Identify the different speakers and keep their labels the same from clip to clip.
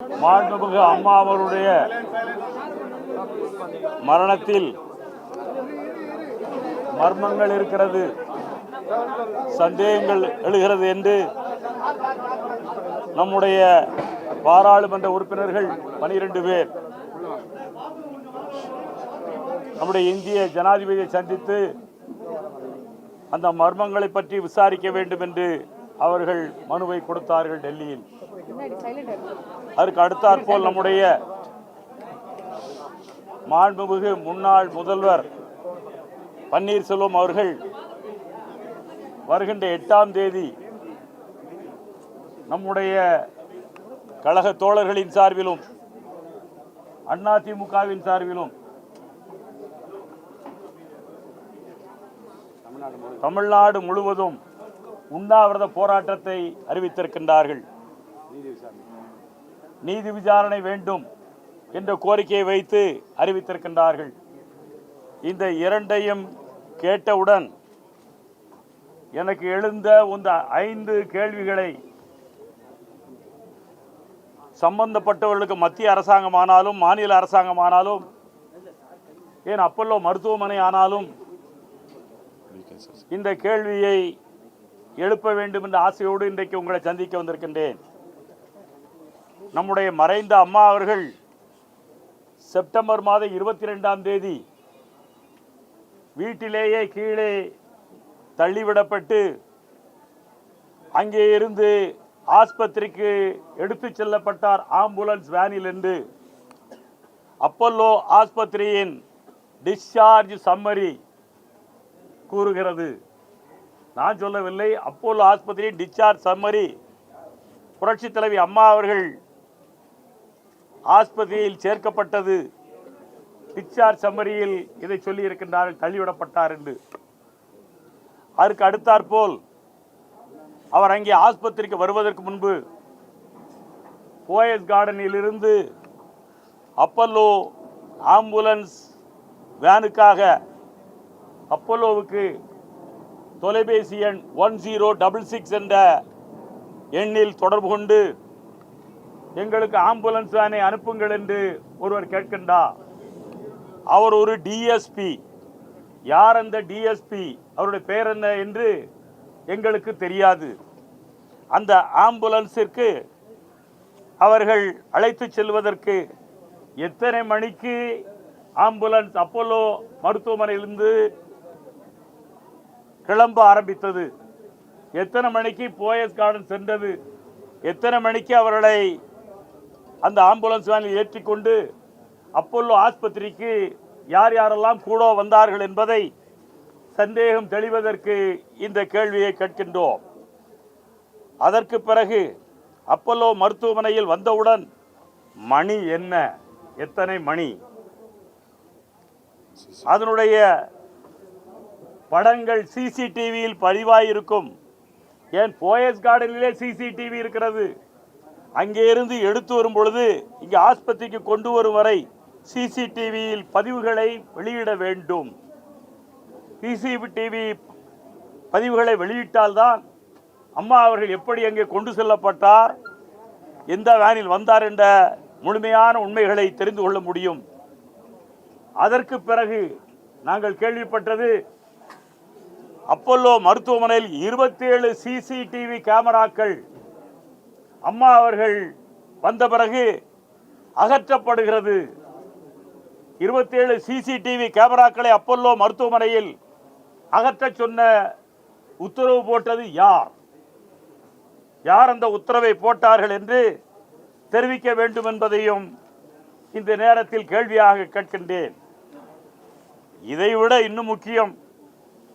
Speaker 1: மாண்புமிகு அம்மா அவருடைய மரணத்தில் மர்மங்கள் இருக்கிறது, சந்தேகங்கள் எழுகிறது என்று நம்முடைய பாராளுமன்ற உறுப்பினர்கள் 12 பேர் நம்முடைய இந்திய ஜனாதிபதியை சந்தித்து அந்த மர்மங்களை பற்றி விசாரிக்க வேண்டும் என்று அவர்கள் மனுவை கொடுத்தார்கள் டெல்லியில். அதற்கு அடுத்தாற்போல் நம்முடைய மாண்புமிகு முன்னாள் முதல்வர் பன்னீர்செல்வம் அவர்கள் வருகின்ற 8ஆம் தேதி நம்முடைய கழக தோழர்களின் சார்பிலும் அதிமுகவின் சார்பிலும் தமிழ்நாடு முழுவதும் உண்ணாவிரத போராட்டத்தை அறிவித்திருக்கின்றார்கள். நீதி விசாரணை வேண்டும் என்ற கோரிக்கையை வைத்து அறிவித்திருக்கின்றார்கள். இந்த இரண்டையும் கேட்டவுடன் எனக்கு எழுந்த இந்த 5 கேள்விகளை சம்பந்தப்பட்டவர்களுக்கு மத்திய அரசாங்கமானாலும் மாநில அரசாங்கமானாலும் ஏன் அப்பல்லோ மருத்துவமனை ஆனாலும் இந்த கேள்வியை எழுப்ப வேண்டும் என்ற ஆசையோடு இன்றைக்கு உங்களை சந்திக்க வந்திருக்கின்றேன். நம்முடைய மறைந்த அம்மா அவர்கள் செப்டம்பர் மாதம் 22ஆம் தேதி வீட்டிலேயே கீழே தள்ளிவிடப்பட்டு அங்கே இருந்து ஆஸ்பத்திரிக்கு எடுத்துச் செல்லப்பட்டார் ஆம்புலன்ஸ் வேனில் என்று அப்பல்லோ ஆஸ்பத்திரியின் டிஸ்சார்ஜ் சம்மரி கூறுகிறது. நான் சொல்லவில்லை, அப்போலோ ஆஸ்பத்திரியின் டிஸ்சார்ஜ் சம்மரி புரட்சி தலைவி அம்மா அவர்கள் ஆஸ்பத்திரியில் சேர்க்கப்பட்டது டிஸ்சார்ஜ் சம்மரியில் இதை சொல்லி இருக்கின்றார்கள், தள்ளிவிடப்பட்டார் என்று. அதற்கு அடுத்தாற்போல் அவர் அங்கே ஆஸ்பத்திரிக்கு வருவதற்கு முன்பு போயஸ் கார்டனில் இருந்து அப்பல்லோ ஆம்புலன்ஸ் வேனுக்காக அப்பல்லோவுக்கு தொலைபேசி எண் 1066 என்ற எண்ணில் தொடர்பு கொண்டு எங்களுக்கு ஆம்புலன்ஸ் வேனை அனுப்புங்கள் என்று ஒருவர் கேட்கின்றார். அவர் ஒரு டிஎஸ்பி. யார் அந்த டிஎஸ்பி, அவருடைய பெயர் என்ன என்று எங்களுக்கு தெரியாது. அந்த ஆம்புலன்ஸிற்கு அவர்கள் அழைத்து செல்வதற்கு எத்தனை மணிக்கு ஆம்புலன்ஸ் அப்பல்லோ மருத்துவமனையிலிருந்து கிளம்ப ஆரம்பித்தது, எத்தனை மணிக்கு போயஸ் கார்டன் சென்றது, எத்தனை மணிக்கு அவர்களை அந்த ஆம்புலன்ஸ் வேனில் ஏற்றிக்கொண்டு அப்பல்லோ ஆஸ்பத்திரிக்கு யார் யாரெல்லாம் கூட வந்தார்கள் என்பதை சந்தேகம் தெளிவதற்கு இந்த கேள்வியை கேட்கின்றோம். அதற்கு பிறகு அப்பல்லோ மருத்துவமனையில் வந்தவுடன் மணி என்ன, எத்தனை மணி, அதனுடைய படங்கள் சிசிடிவியில் பதிவாயிருக்கும். ஏன் போயஸ் கார்டனிலே சிசிடிவி இருக்கிறது. அங்கே இருந்து எடுத்து வரும் பொழுது இங்கே ஆஸ்பத்திரிக்கு கொண்டு வரும் வரை சிசிடிவியில் பதிவுகளை வெளியிட வேண்டும். சிசிடிவி பதிவுகளை வெளியிட்டால்தான் அம்மா அவர்கள் எப்படி அங்கே கொண்டு செல்லப்பட்டார், எந்த வேனில் வந்தார் என்ற முழுமையான உண்மைகளை தெரிந்து கொள்ள முடியும். அதற்கு பிறகு நாங்கள் கேள்விப்பட்டது, அப்பல்லோ மருத்துவமனையில் 27 சிசிடிவி கேமராக்கள் அம்மா அவர்கள் வந்த பிறகு அகற்றப்படுகிறது. 27 சிசிடிவி கேமராக்களை அப்பல்லோ மருத்துவமனையில் அகற்ற சொன்ன உத்தரவு போட்டது யார், யார் அந்த உத்தரவை போட்டார்கள் என்று தெரிவிக்க வேண்டும் என்பதையும் இந்த நேரத்தில் கேள்வியாக கேட்கின்றேன். இதைவிட இன்னும் முக்கியம்,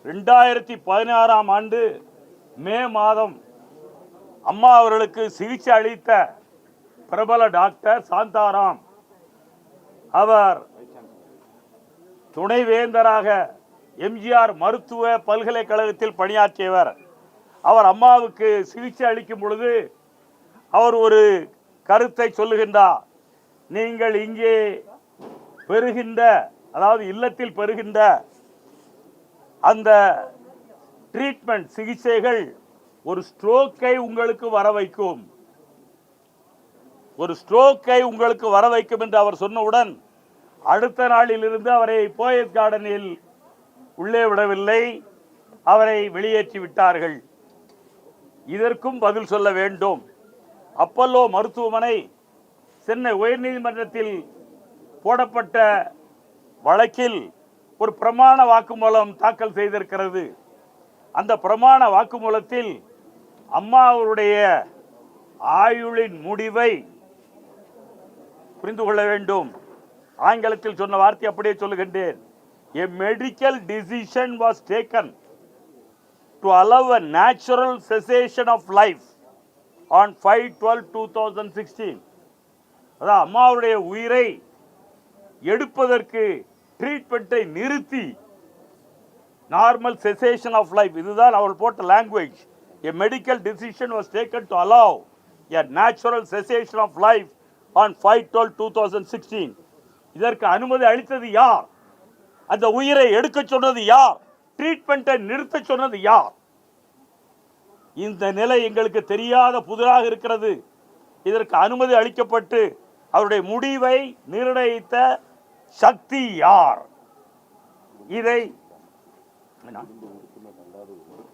Speaker 1: 2016ஆம் ஆண்டு மே மாதம் அம்மா அவர்களுக்கு சிகிச்சை அளித்த பிரபல டாக்டர் சாந்தாராம், அவர் துணைவேந்தராக எம்ஜிஆர் மருத்துவ பல்கலைக்கழகத்தில் பணியாற்றியவர். அவர் அம்மாவுக்கு சிகிச்சை அளிக்கும் பொழுது அவர் ஒரு கருத்தை சொல்லுகின்றார். நீங்கள் இங்கே பெறுகின்ற, அதாவது இல்லத்தில் பெறுகின்ற அந்த ட்ரீட்மெண்ட் சிகிச்சைகள் ஒரு ஸ்ட்ரோக்கை உங்களுக்கு வர வைக்கும். ஒரு ஸ்ட்ரோக்கை உங்களுக்கு வர வைக்கும் என்று அவர் சொன்னவுடன் அடுத்த நாளிலிருந்து அவரை போயஸ் கார்டனில் உள்ளே விடவில்லை, அவரை வெளியேற்றி விட்டார்கள். இதற்கும் பதில் சொல்ல வேண்டும். அப்பல்லோ மருத்துவமனை சென்னை உயர்நீதிமன்றத்தில் போடப்பட்ட வழக்கில் ஒரு பிரமாண வாக்குமூலம் தாக்கல் செய்திருக்கிறது. அந்த பிரமாண வாக்குமூலத்தில் அம்மா அவருடைய ஆயுளின் முடிவை புரிந்து கொள்ள வேண்டும். ஆங்கிலத்தில் சொன்ன வார்த்தை அப்படியே சொல்லுகின்றேன். A medical decision was taken to allow a natural cessation of life on 5/12/2016. அதான் அம்மாவுடைய உயிரை எடுப்பதற்கு ட்ரீட்மெண்ட்டை நிறுத்தி நார்மல் செசேஷன் ஆஃப் லைஃப், இதுதான் அவள் போட்ட language. A medical decision was taken to allow a natural cessation of life on 5/12/2016. இதற்கு அனுமதி அளித்தது யார்? அந்த உயிரை எடுக்க சொன்னது யார்? ட்ரீட்மெண்ட்டை நிறுத்த சொன்னது யார்? இந்த நிலை எங்களுக்கு தெரியாத புதிராக இருக்கிறது. இதற்கு அனுமதி அளிக்கப்பட்டு அவருடைய முடிவை நிர்ணயித்த சக்தி யார்? இதை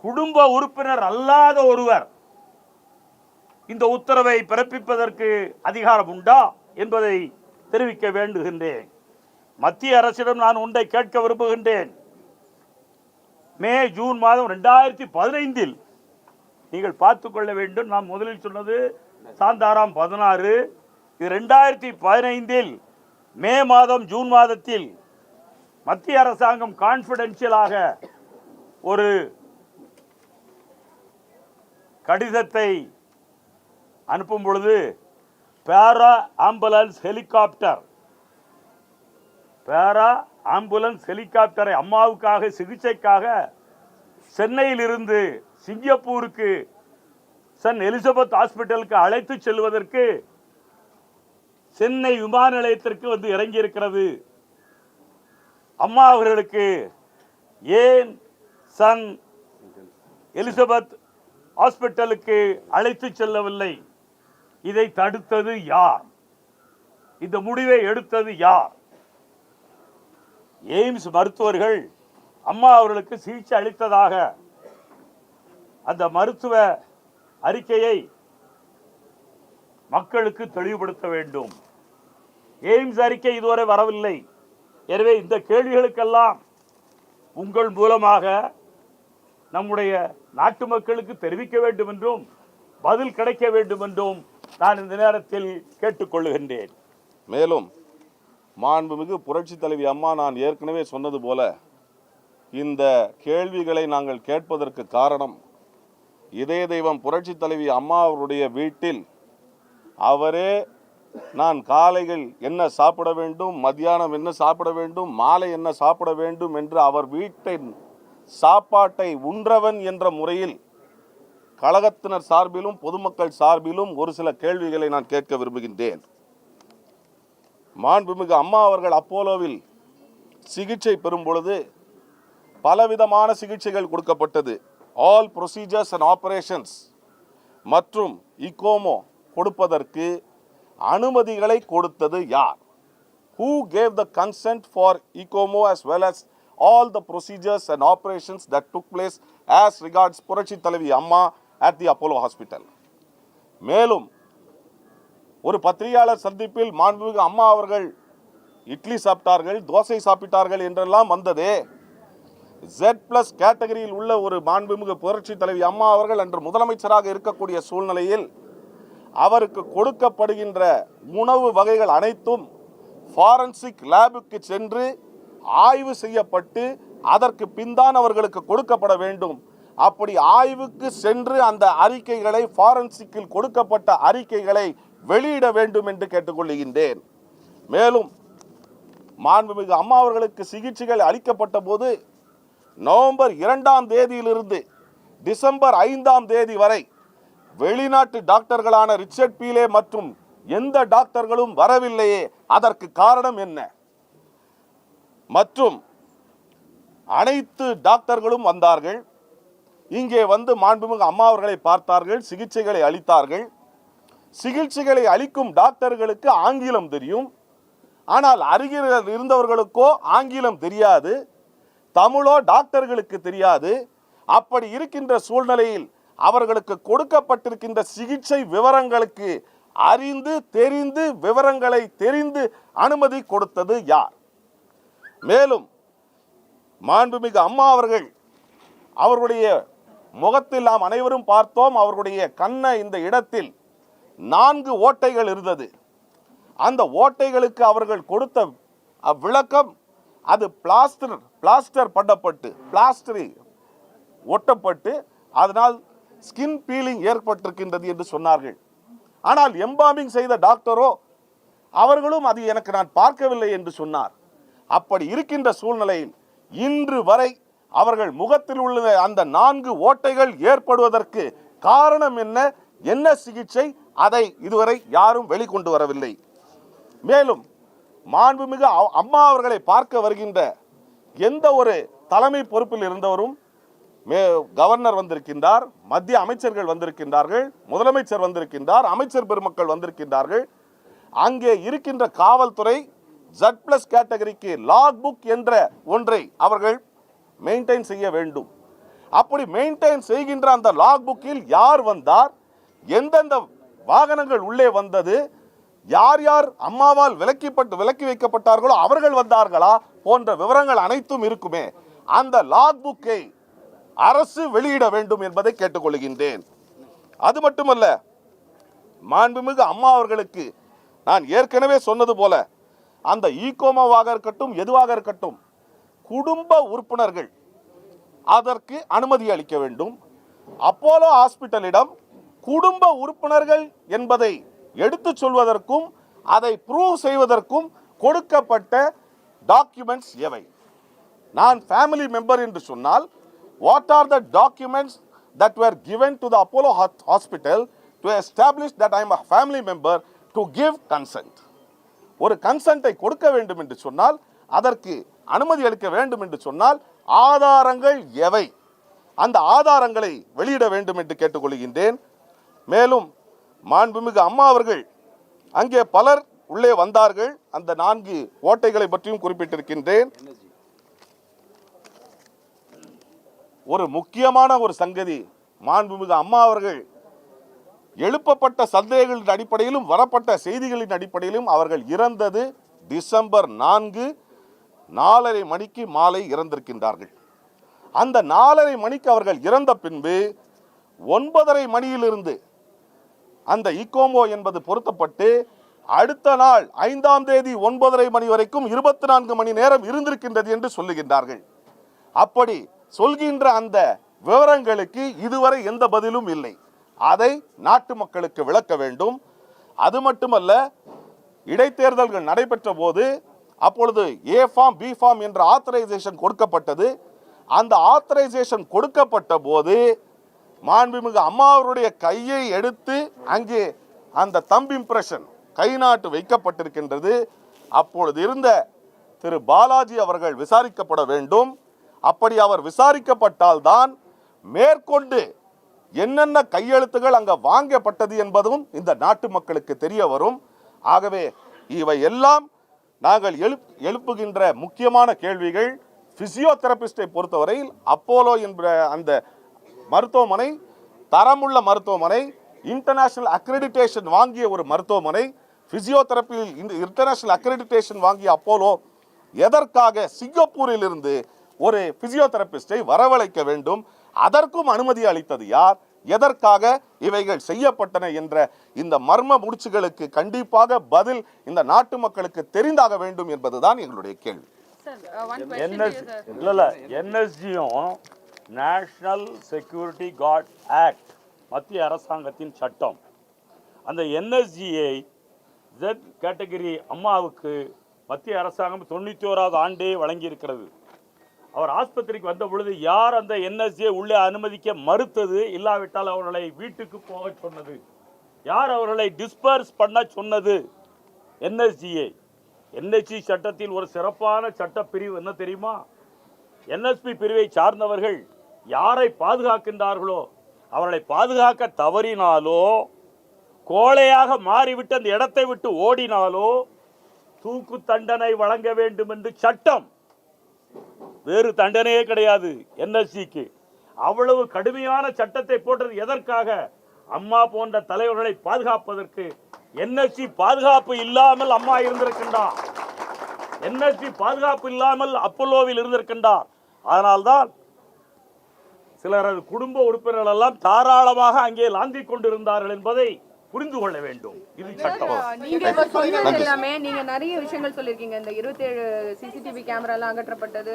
Speaker 1: குடும்ப உறுப்பினர் அல்லாத ஒருவர் இந்த உத்தரவை பிறப்பிப்பதற்கு அதிகாரம் உண்டா என்பதை தெரிவிக்க வேண்டுகின்றேன். மத்திய அரசிடம் நான் ஒன்றை கேட்க விரும்புகின்றேன். மே ஜூன் மாதம் 2015 நீங்கள் பார்த்துக் கொள்ள வேண்டும். நான் முதலில் சொன்னது சாந்தாராம் 16. இது 2015 மே மாதம் ஜூன் மாதத்தில் மத்திய அரசாங்கம் கான்பிடென்ஷியலாக ஒரு கடிதத்தை அனுப்பும் பொழுது பேரா ஆம்புலன்ஸ் ஹெலிகாப்டரை அம்மாவுக்காக சிகிச்சைக்காக சென்னையில் இருந்து சிங்கப்பூருக்கு சென்ட் எலிசபெத் ஹாஸ்பிட்டலுக்கு அழைத்து செல்வதற்கு சென்னை விமான நிலையத்திற்கு வந்து இறங்கி இருக்கிறது. அம்மா அவர்களுக்கு ஏன் சென்ட் எலிசபெத் ஹாஸ்பிட்டலுக்கு அழைத்து செல்லவில்லை? இதை தடுத்தது யார்? இந்த முடிவை எடுத்தது யார்? எய்ம்ஸ் மருத்துவர்கள் அம்மா அவர்களுக்கு சிகிச்சை அளித்ததாக அந்த மருத்துவ அறிக்கையை மக்களுக்கு தெளிவுபடுத்த வேண்டும். எய்ம்ஸ் அறிக்கை இதுவரை வரவில்லை. எனவே இந்த கேள்விகளுக்கெல்லாம் உங்கள் மூலமாக நம்முடைய நாட்டு மக்களுக்கு தெரிவிக்க வேண்டும் என்றும் பதில் கிடைக்க வேண்டும் என்றும் நான் இந்த நேரத்தில் கேட்டுக்கொள்ளுகின்றேன்.
Speaker 2: மேலும் மாண்புமிகு புரட்சி தலைவி அம்மா நான் ஏற்கனவே சொன்னது போல இந்த கேள்விகளை நாங்கள் கேட்பதற்கு காரணம், இதய தெய்வம் புரட்சி தலைவி அம்மா அவருடைய வீட்டில் அவரே நான் காலையில் என்ன சாப்பிட வேண்டும், மத்தியானம் என்ன சாப்பிட வேண்டும், மாலை என்ன சாப்பிட வேண்டும் என்று அவர் வீட்டின் சாப்பாட்டை உன்றவன் என்ற முறையில் கழகத்தினர் சார்பிலும் பொதுமக்கள் சார்பிலும் ஒரு சில கேள்விகளை நான் கேட்க விரும்புகின்றேன். மாண்புமிகு அம்மா அவர்கள் அப்போலோவில் சிகிச்சை பெறும் பொழுது பலவிதமான சிகிச்சைகள் கொடுக்கப்பட்டது. ஆல் ப்ரொசீஜர்ஸ் அண்ட் ஆபரேஷன்ஸ் மற்றும் இகோமோ கொடுப்பதற்கு அனுமதிகளை கொடுத்தது யார்? Who gave the consent for ECOMO as well as all the procedures and operations that took place as regards புரட்சி தலைவி அம்மா at the Apollo Hospital? மேலும் ஒரு பத்திரிகையாளர் சந்திப்பில் மாண்புமிகு அம்மா அவர்கள் இட்லி சாப்பிட்டார்கள், தோசை சாப்பிட்டார்கள் என்றெல்லாம் வந்ததே. Z+ கேட்டகரியில் உள்ள ஒரு மாண்புமிகு புரட்சி தலைவி அம்மா அவர்கள் அன்று முதலமைச்சராக இருக்கக்கூடிய சூழ்நிலையில் அவருக்கு கொடுக்கப்படுகின்ற உணவு வகைகள் அனைத்தும் ஃபாரன்சிக் லேபுக்கு சென்று ஆய்வு செய்யப்பட்டு அதற்கு பின்தான் அவர்களுக்கு கொடுக்கப்பட வேண்டும். அப்படி ஆய்வுக்கு சென்று அந்த அறிக்கைகளை ஃபாரன்சிக்கில் கொடுக்கப்பட்ட அறிக்கைகளை வெளியிட வேண்டும் என்று கேட்டுக்கொள்கின்றேன். மேலும் மாண்புமிகு அம்மா அவர்களுக்கு சிகிச்சைகள் அளிக்கப்பட்ட போது நவம்பர் 2ஆம் தேதியிலிருந்து டிசம்பர் 5ஆம் தேதி வரை வெளிநாட்டு டாக்டர்களான ரிச்சர்ட் பீலே மற்றும் எந்த டாக்டர்களும் வரவில்லையே, அதற்கு காரணம் என்ன? மற்றும் அனைத்து டாக்டர்களும் வந்தார்கள், இங்கே வந்து மாண்புமிகு அம்மா அவர்களை பார்த்தார்கள், சிகிச்சைகளை அளித்தார்கள். சிகிச்சைகளை அளிக்கும் டாக்டர்களுக்கு ஆங்கிலம் தெரியும், ஆனால் அருகில் இருந்தவர்களுக்கோ ஆங்கிலம் தெரியாது, தமிழோ டாக்டர்களுக்கு தெரியாது. அப்படி இருக்கின்ற சூழ்நிலையில் அவர்களுக்கு கொடுக்கப்பட்டிருக்கின்ற சிகிச்சை விவரங்களுக்கு அறிந்து தெரிந்து விவரங்களை தெரிந்து அனுமதி கொடுத்தது யார்? மேலும் மாண்புமிகு அம்மா அவர்கள் அவர்களுடைய முகத்தில் நாம் அனைவரும் பார்த்தோம். அவர்களுடைய கண்ண இந்த இடத்தில் 4 ஓட்டைகள் இருந்தது. அந்த ஓட்டைகளுக்கு அவர்கள் கொடுத்த விளக்கம், அது பிளாஸ்டர் பண்ணப்பட்டு பிளாஸ்டரி ஒட்டப்பட்டு அதனால் ஸ்கின் பீலிங் ஏற்பட்டிருக்கின்றது என்று சொன்னார்கள். ஆனால் எம்பாமிங் செய்த டாக்டரோ அவர்களும் அது எனக்கு நான் பார்க்கவில்லை என்று சொன்னார். அப்படி இருக்கின்ற சூழ்நிலையில் இன்று வரை அவர்கள் முகத்தில் உள்ள அந்த 4 ஓட்டைகள் ஏற்படுவதற்கு காரணம் என்ன, என்ன சிகிச்சை, அதை இதுவரை யாரும் வெளிக்கொண்டு வரவில்லை. மேலும் மாண்புமிகு அம்மா அவர்களை பார்க்க வருகின்ற எந்த ஒரு தலைமை பொறுப்பில் இருந்தவரும், கவர்னர் வந்திருக்கின்றார், மத்திய அமைச்சர்கள் வந்திருக்கின்றார்கள், முதலமைச்சர் வந்திருக்கின்றார், அமைச்சர் பெருமக்கள் வந்திருக்கின்றார்கள். அங்கே இருக்கின்ற காவல்துறை Z+ கேட்டகரிக்கு லாக் புக் என்ற ஒன்றை அவர்கள் மெயின்டைன் செய்ய வேண்டும். அப்படி மெயின்டைன் செய்கின்ற அந்த லாக் புக்கில் யார் வந்தார், எந்தெந்த வாகனங்கள் உள்ளே வந்தது, யார் யார் அம்மாவால் விலக்கி வைக்கப்பட்டார்களோ அவர்கள் வந்தார்களா போன்ற விவரங்கள் அனைத்தும் இருக்குமே. அந்த லாக் புக்கை அரசு வெளியிட வேண்டும் என்பதை கேட்டுக்கொள்கின்றேன். அது மட்டுமல்ல, மாண்புமிகு அம்மா அவர்களுக்கு நான் ஏற்கனவே சொன்னது போல அந்த ஈகோமாவாக இருக்கட்டும் எதுவாக இருக்கட்டும், குடும்ப உறுப்பினர்கள் அதற்கு அனுமதி அளிக்க வேண்டும். அப்போலோ ஹாஸ்பிட்டலிடம் குடும்ப உறுப்பினர்கள் என்பதை எடுத்து சொல்வதற்கும் அதை ப்ரூவ் செய்வதற்கும் கொடுக்கப்பட்ட டாக்குமெண்ட்ஸ் எவை? நான் ஃபேமிலி மெம்பர் என்று சொன்னால் what are the documents that were given to the Apollo hospital to establish that I am a family member to give consent? ஒரு கன்சென்ட்டை கொடுக்க வேண்டும் என்று சொன்னால், அதற்கு அனுமதி அளிக்க வேண்டும் என்று சொன்னால் ஆதாரங்கள் எவை? அந்த ஆதாரங்களை வெளியிட வேண்டும் என்று கேட்டுக்கொள்கின்றேன். மேலும் மாண்புமிகு அம்மா அவர்கள் அங்கே பலர் உள்ளே வந்தார்கள். அந்த 4 ஓட்டைகளை பற்றியும் குறிப்பிட்டிருக்கின்றேன். ஒரு முக்கியமான ஒரு சங்கதி, மாண்புமிகு அம்மா அவர்கள் எழுப்பப்பட்ட சந்தேகங்களின் அடிப்படையிலும் வரப்பட்ட செய்திகளின் அடிப்படையிலும் அவர்கள் இறந்தது டிசம்பர் 4 4:30 மணிக்கு மாலை இறந்திருக்கின்றார்கள். அந்த 4:30 மணிக்கு அவர்கள் இறந்த பின்பு 9:30 மணியிலிருந்து அந்த இகோமோ என்பது பொருத்தப்பட்டு அடுத்த நாள் 5ஆம் தேதி 9:30 மணி வரைக்கும் 24 மணி நேரம் இருந்திருக்கின்றது என்று சொல்லுகின்றார்கள். அப்படி சொல்கின்ற அந்த விவரங்களுக்கு இதுவரை எந்த பதிலும் இல்லை. அதை நாட்டு மக்களுக்கு விளக்க வேண்டும். அது மட்டுமல்ல, இடைத்தேர்தல்கள் நடைபெற்ற போது அப்பொழுது A ஃபார்ம் B ஃபார்ம் என்ற ஆத்தரைசேஷன் கொடுக்கப்பட்டது. அந்த ஆத்தரைசேஷன் கொடுக்கப்பட்ட போது மாண்புமிகு அம்மா அவருடைய கையை எடுத்து அங்கே அந்த தம்ப் இம்ப்ரெஷன் கை நாட்டு வைக்கப்பட்டிருக்கின்றது. அப்பொழுது இருந்த திரு பாலாஜி அவர்கள் விசாரிக்கப்பட வேண்டும். அப்படி அவர் விசாரிக்கப்பட்டால்தான் மேற்கொண்டு என்னென்ன கையெழுத்துகள் அங்கே வாங்கப்பட்டது என்பதும் இந்த நாட்டு மக்களுக்கு தெரிய வரும். ஆகவே இவை எல்லாம் நாங்கள் எழுப்புகின்ற முக்கியமான கேள்விகள். பிசியோதெரபிஸ்டை பொறுத்தவரையில் அப்போலோ என்ற அந்த மருத்துவமனை தரமுள்ள மருத்துவமனை, இன்டர்நேஷனல் அக்ரெடிடேஷன் வாங்கிய ஒரு மருத்துவமனை. பிசியோதெரப்பியில் இன்டர்நேஷனல் அக்ரெடிடேஷன் வாங்கிய அப்போலோ எதற்காக சிங்கப்பூரில் இருந்து ஒரு பிசியோதெரபிஸ்டை வரவழைக்க வேண்டும்? அதற்கும் அனுமதி அளித்தது யார்? எதற்காக இவைகள் செய்யப்பட்டன என்ற இந்த மர்ம முடிச்சுகளுக்கு கண்டிப்பாக பதில் இந்த நாட்டு மக்களுக்கு தெரிந்தாக வேண்டும் என்பதுதான் எங்களுடைய கேள்வி.
Speaker 1: என்எஸ்ஜியும் நேஷனல் செக்யூரிட்டி கார்ட் ஆக்ட் மத்திய அரசாங்கத்தின் சட்டம். அந்த என்எஸ்ஜியை Z கேட்டகரி அம்மாவுக்கு மத்திய அரசாங்கம் 91வது ஆண்டே வழங்கியிருக்கிறது. அவர் ஆஸ்பத்திரிக்கு வந்த பொழுது யார் அந்த என்எஸ்ஜியை உள்ளே அனுமதிக்க மறுத்தது? இல்லாவிட்டால் அவர்களை வீட்டுக்கு போக சொன்னது யார்? அவர்களை டிஸ்பர்ஸ் பண்ண சொன்னது என்எஸ்ஜியை. என்எஸ்ஜி சட்டத்தில் ஒரு சிறப்பான சட்ட பிரிவு என்ன தெரியுமா? என்எஸ்பி பிரிவை சார்ந்தவர்கள் யாரை பாதுகாக்கின்றார்களோ அவர்களை பாதுகாக்க தவறினாலோ கோழையாக மாறிவிட்டு அந்த இடத்தை விட்டு ஓடினாலோ தூக்கு தண்டனை வழங்க வேண்டும் என்று சட்டம். வேறு தண்டனையே கிடையாது. என்எஸ்சிக்கு அவ்வளவு கடுமையான சட்டத்தை போட்டது எதற்காக? அம்மா போன்ற தலைவர்களை பாதுகாப்பதற்கு. என்எஸ்சி பாதுகாப்பு இல்லாமல் அம்மா இருந்திருக்கின்றார். என்எஸ்சி பாதுகாப்பு இல்லாமல் அப்பல்லோவில் இருந்திருக்கின்றார். அதனால்தான் சிலரது குடும்ப உறுப்பினர்கள் எல்லாம் தாராளமாக அங்கே லாந்திக் கொண்டிருந்தார்கள் என்பதை புரிந்து கொள்ள வேண்டும். இது சட்டம்.
Speaker 3: நீங்க இப்ப சொன்னது எல்லாமே நீங்க நிறைய விஷயங்கள் சொல்லிருக்கீங்க. இந்த 27 சிசிடிவி கேமரா எல்லாம் அகற்றப்பட்டது,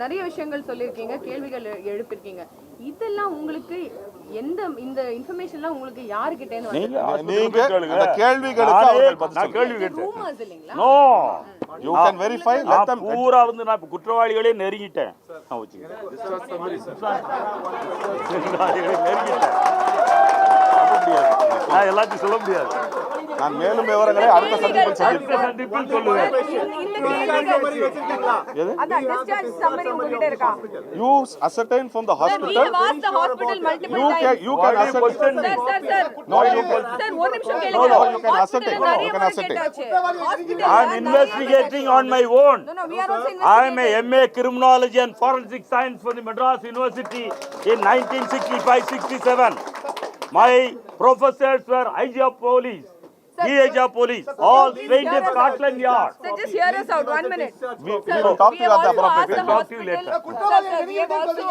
Speaker 3: நிறைய விஷயங்கள் சொல்லிருக்கீங்க, கேள்விகள் எழுப்பிருக்கீங்க. இதெல்லாம் உங்களுக்கு எந்த இந்த இன்ஃபர்மேஷன்லாம் உங்களுக்கு யார்கிட்ட இருந்து
Speaker 2: நீங்க அந்த கேள்விகளுக்கு அவர்கள் பதில்
Speaker 1: நான் கேள்வி
Speaker 3: ரூமர்ஸ்
Speaker 1: கேட்டேன்.
Speaker 3: இல்லீங்களா?
Speaker 1: No,
Speaker 2: you can verify, let them.
Speaker 1: பூரா வந்து நான் இப்ப குற்றவாளிகளே நெருங்கிட்டேன். நான் வச்சுக்கிறேன். குற்றவாளிகளை நெருங்கிட்டேன். சொல்ல முடியாது. நான் எல்லாத்தையும் சொல்ல முடியாது.
Speaker 2: நான் மேலும் விவரங்களை அடுத்த சந்திப்பில்
Speaker 1: சொல்லுவேன்.
Speaker 3: அத டிஸ்சார்ஜ் சம்மரி உங்ககிட்ட இருக்கா?
Speaker 2: You ascertain from the hospital.
Speaker 3: We have asked the hospital multiple times.
Speaker 2: You can ascertain.
Speaker 3: Sir.
Speaker 2: No, you can.
Speaker 3: Sir, ஒரு நிமிஷம்
Speaker 2: No,
Speaker 3: கேளுங்க.
Speaker 2: you can ascertain. You can ascertain.
Speaker 1: I am investigating on my own.
Speaker 3: No, we are also
Speaker 1: I am a MA Criminology and Forensic Science from the Madras University in 1965-67. My professors were IG of Police, DIG of Police, all trained in Scotland Yard.
Speaker 3: Sir, just hear us out 1 minute.
Speaker 2: We will talk to you at the appropriate time.
Speaker 1: Talk to you later.
Speaker 3: Also,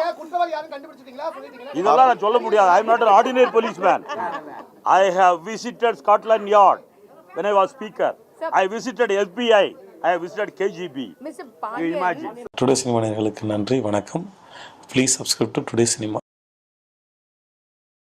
Speaker 1: இதெல்லாம் நான் சொல்ல முடியாது. I am not an ordinary policeman. I have visited Scotland Yard when I was speaker. I visited FBI. I have visited KGB.
Speaker 3: Mr.
Speaker 1: You
Speaker 3: Pandian,
Speaker 1: imagine.
Speaker 4: Today cinema நேயர்களுக்கு நன்றி, வணக்கம். Please subscribe to today cinema.